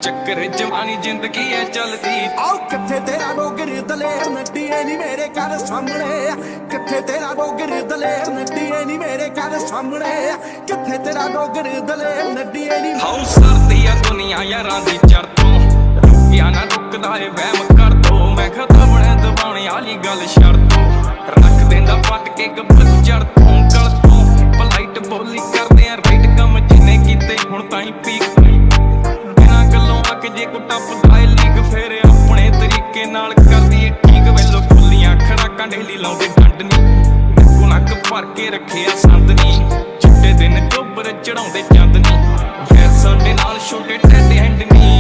ਚੱਕਰ ਜਵਾਨੀ ਜ਼ਿੰਦਗੀ ਐ ਚੱਲਦੀ। ਆਓ ਕਿੱਥੇ ਤੇਰਾ ਡੋਗਰ ਦਲੇਰ ਨੱਡੀਏ ਨੀ ਮੇਰੇ ਘਰ ਸਾਹਮਣੇ, ਕਿੱਥੇ ਤੇਰਾ ਡੋਗਰ ਦਲੇਰ ਨੱਡੀਏ ਨੀ ਮੇਰੇ ਘਰ ਸਾਹਮਣੇ, ਕਿੱਥੇ ਤੇਰਾ ਡੋਗਰ ਦਲੇਰ ਨੱਡੀਏ ਨੀ। ਹਾਉ ਸਰਦੀ ਆ ਦੁਨੀਆ ਯਾਰਾਂ ਦੀ ਚੜ ਤੋਂ, ਰੁਕਿਆ ਨਾ ਰੁਕਦਾ ਏ ਵਹਿਮ ਕਰ ਦੋ। ਮੈਂ ਖਤਾ ਬਣੇ ਦਬਾਉਣੇ ਵਾਲੀ ਗੱਲ ਛੱਡ ਦੋ, ਰੱਖ ਦਿੰਦਾ ਪੱਟ ਕੇ ਗੱਬਰ ਚੜ ਤੋਂ ਗਲ ਤੋਂ। ਪਲਾਈਟ ਬੋਲੀ ਕਰਦੇ ਆ ਰਾਈਟ ਕੰਮ ਜਿਹਨੇ ਕੀਤੇ ਹੁਣ ਤਾਂ ਹੀ ਪੀਕ। ਬਿਨਾਂ ਗੱਲੋਂ ਅੱਕ ਜੇ ਕੋ ਟੱਪਦਾ ਏ ਲੀਕ, ਫੇਰ ਆਪਣੇ ਤਰੀਕੇ ਨਾਲ ਕਰਦੀ ਏ ਠੀਕ। ਵੇਲੋ ਖੁੱਲੀਆਂ ਖੜਾਕਾਂ ਡੇਲੀ ਲਾਉਂਦੇ ਡੰਡ ਨੀ, ਨੱਕ ਭਰ ਕੇ ਰੱਖਿਆ ਸੰਦ ਨੀ। ਚਿੱਟੇ ਦਿਨ ਚੋਬਰ ਚੜਾਉਂਦੇ ਚੰਦ ਨੀ, ਫੇਰ ਸਾਡੇ ਨਾਲ ਛੋਟੇ ਟੈਂਡ ਹੈਂਡ ਨੀ।